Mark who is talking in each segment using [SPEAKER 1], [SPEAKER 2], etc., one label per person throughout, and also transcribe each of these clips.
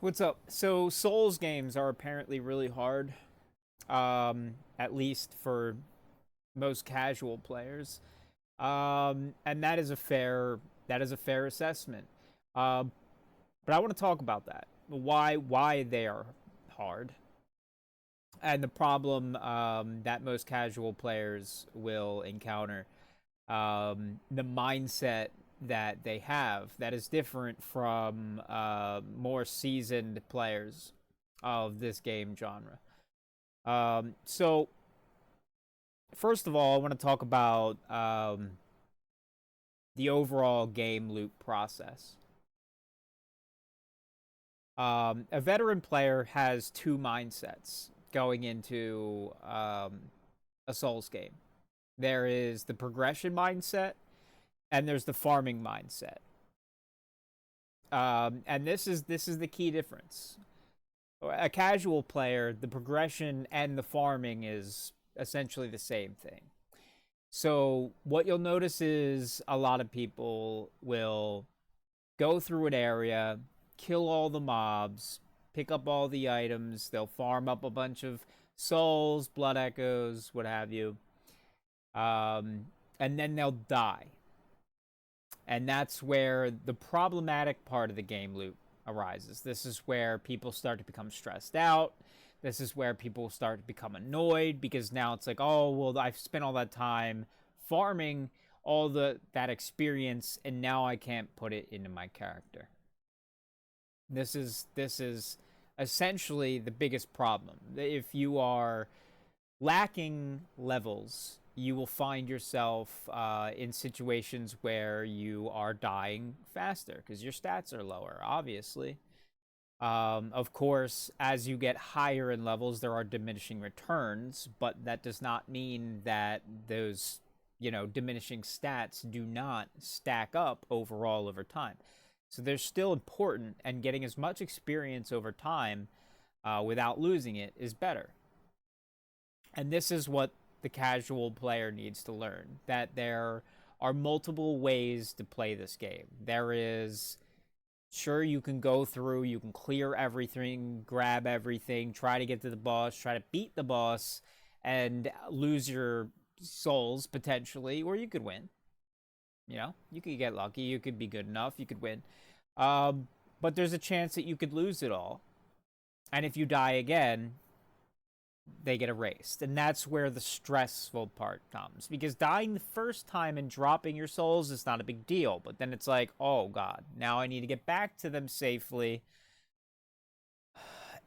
[SPEAKER 1] What's up? So Souls games are apparently really hard, at least for most casual players, and that is a fair assessment. Uh, but I want to talk about that. Why they are hard, and the problem that most casual players will encounter. The mindset that they have that is different from more seasoned players of this game genre. So first of all, I want to talk about the overall game loop process. A veteran player has two mindsets going into a Souls game. There is the progression mindset, and there's the farming mindset. And this is the key difference. A casual player, the progression and the farming is essentially the same thing. So what you'll notice is a lot of people will go through an area, kill all the mobs, pick up all the items. They'll farm up a bunch of souls, blood echoes, what have you, and then they'll die. And that's where the problematic part of the game loop arises. This is where people start to become stressed out. This is where people start to become annoyed because now it's like, oh, well, I've spent all that time farming all that experience, and now I can't put it into my character. This is essentially the biggest problem. If you are lacking levels, you will find yourself in situations where you are dying faster because your stats are lower, obviously. Of course, as you get higher in levels, there are diminishing returns, but that does not mean that those, diminishing stats do not stack up overall over time. So they're still important, and getting as much experience over time without losing it is better. And this is what the casual player needs to learn, that there are multiple ways to play this game. There is, sure, you can go through, you can clear everything, grab everything, try to get to the boss, try to beat the boss, and lose your souls potentially, or you could win. You could get lucky, you could be good enough, you could win. But there's a chance that you could lose it all. And if you die again, they get erased. And that's where the stressful part comes. Because dying the first time and dropping your souls is not a big deal. But then it's like, oh god, now I need to get back to them safely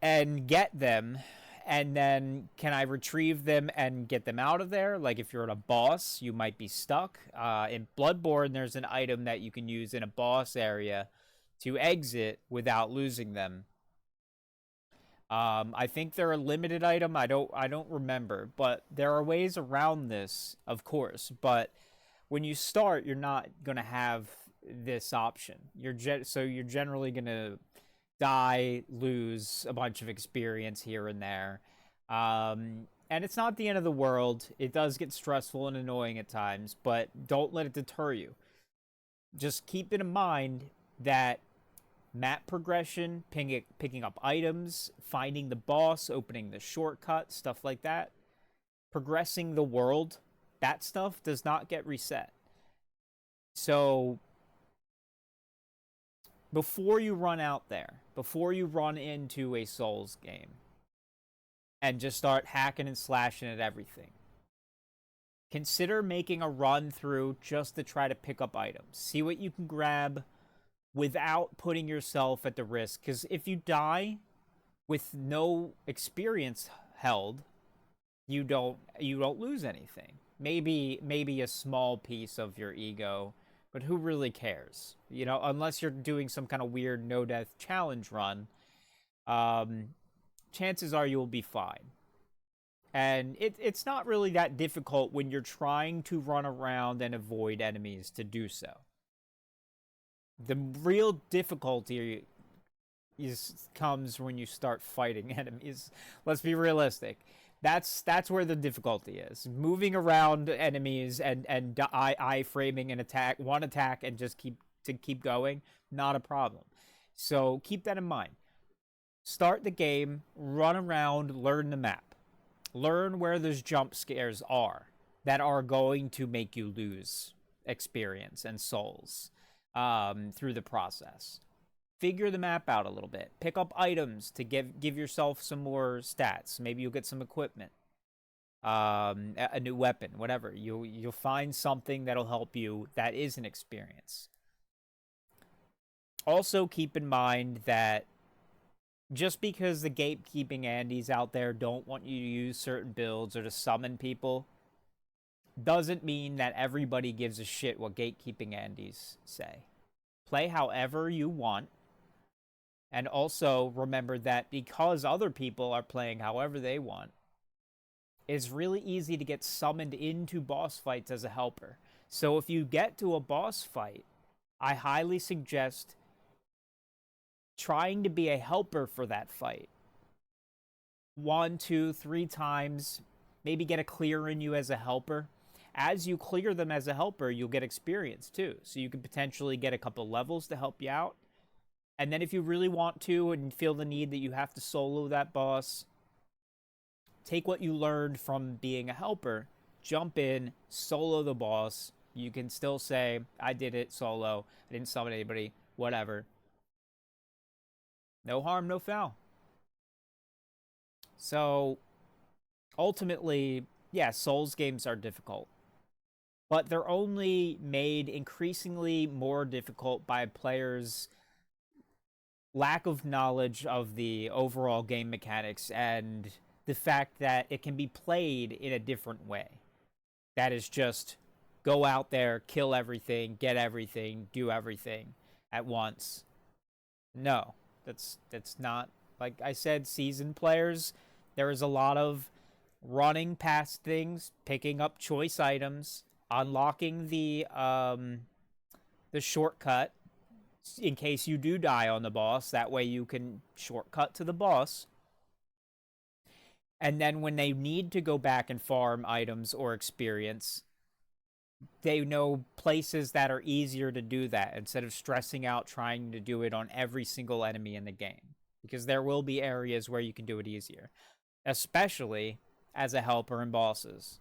[SPEAKER 1] and get them. And then can I retrieve them and get them out of there? Like if you're at a boss, you might be stuck. In Bloodborne, there's an item that you can use in a boss area to exit without losing them. I think they're a limited item. I don't remember, but there are ways around this, of course. But when you start, you're not gonna have this option. So you're generally gonna die, lose a bunch of experience here and there. And it's not the end of the world. It does get stressful and annoying at times, but don't let it deter you. Just keep it in mind that map progression, picking up items, finding the boss, opening the shortcut, stuff like that, progressing the world, that stuff does not get reset. So before you run out there, before you run into a Souls game and just start hacking and slashing at everything, consider making a run through just to try to pick up items. See what you can grab without putting yourself at the risk. Because if you die with no experience held, you don't lose anything. Maybe a small piece of your ego, but who really cares? Unless you're doing some kind of weird no death challenge run, um, chances are you'll be fine. And it's not really that difficult when you're trying to run around and avoid enemies to do so. The real difficulty comes when you start fighting enemies. Let's be realistic. That's where the difficulty is. Moving around enemies and I framing an attack, one attack, and just keep going, not a problem. So keep that in mind. Start the game, run around, learn the map. Learn where those jump scares are that are going to make you lose experience and souls through the process. Figure the map out a little bit. Pick up items to give yourself some more stats. Maybe you'll get some equipment, a new weapon, whatever. You'll find something that'll help you that is an experience. Also, keep in mind that just because the gatekeeping Andes out there don't want you to use certain builds or to summon people, doesn't mean that everybody gives a shit what gatekeeping Andes say. Play however you want. And also remember that because other people are playing however they want, it's really easy to get summoned into boss fights as a helper. So if you get to a boss fight, I highly suggest trying to be a helper for that fight. 1, 2, 3 times, maybe get a clear in you as a helper. As you clear them as a helper, you'll get experience too. So you could potentially get a couple levels to help you out. And then if you really want to and feel the need that you have to solo that boss, take what you learned from being a helper, jump in, solo the boss. You can still say, I did it solo, I didn't summon anybody, whatever. No harm, no foul. So, ultimately, yeah, Souls games are difficult. But they're only made increasingly more difficult by players' lack of knowledge of the overall game mechanics and the fact that it can be played in a different way. That is just go out there, kill everything, get everything, do everything at once. No, that's not, like I said, seasoned players. There is a lot of running past things, picking up choice items, unlocking the shortcut in case you do die on the boss. That way you can shortcut to the boss. And then when they need to go back and farm items or experience, they know places that are easier to do that instead of stressing out trying to do it on every single enemy in the game. Because there will be areas where you can do it easier, especially as a helper in bosses.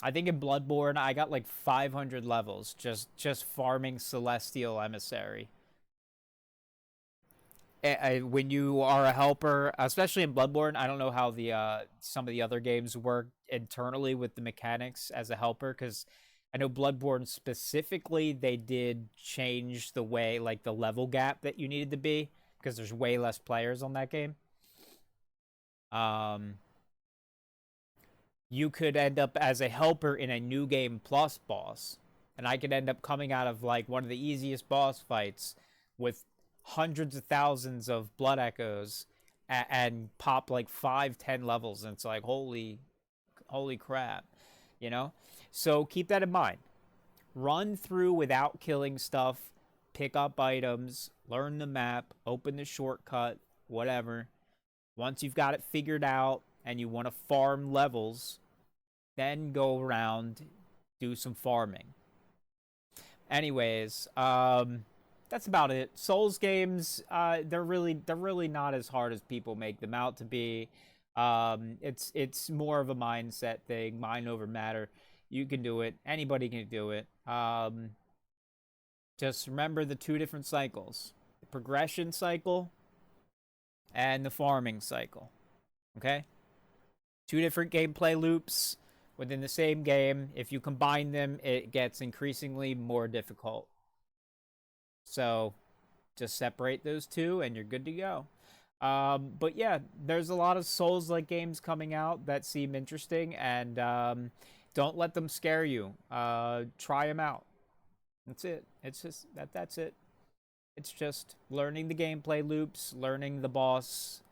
[SPEAKER 1] I think in Bloodborne, I got like 500 levels just farming Celestial Emissary. When you are a helper, especially in Bloodborne, I don't know how the some of the other games work internally with the mechanics as a helper, because I know Bloodborne specifically, they did change the way, like the level gap that you needed to be, because there's way less players on that game. You could end up as a helper in a new game plus boss, and I could end up coming out of like one of the easiest boss fights with hundreds of thousands of blood echoes and pop like 5-10 levels, and it's like holy crap, you know. So keep that in mind. Run through without killing stuff, pick up items, learn the map, open the shortcut, whatever. Once you've got it figured out and you want to farm levels, then go around, do some farming. Anyways, that's about it. Souls games, they're really not as hard as people make them out to be. It's more of a mindset thing, mind over matter. You can do it. Anybody can do it. Just remember the 2 different cycles: the progression cycle and the farming cycle. Okay, 2 different gameplay loops within the same game. If you combine them, it gets increasingly more difficult. So just separate those 2 and you're good to go. But yeah, there's a lot of Souls-like games coming out that seem interesting, and don't let them scare you. Try them out. That's it. It's just that's it. It's just learning the gameplay loops, learning the boss,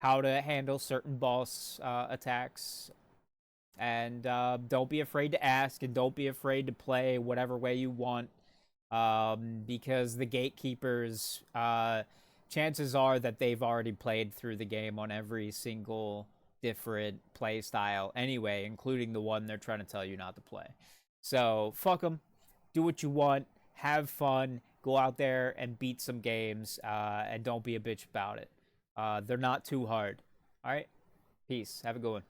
[SPEAKER 1] how to handle certain boss attacks, and don't be afraid to ask, and don't be afraid to play whatever way you want. Because the gatekeepers, chances are that they've already played through the game on every single different play style anyway, including the one they're trying to tell you not to play. So fuck them. Do what you want. Have fun. Go out there and beat some games, and don't be a bitch about it. They're not too hard. All right. Peace. Have a good one.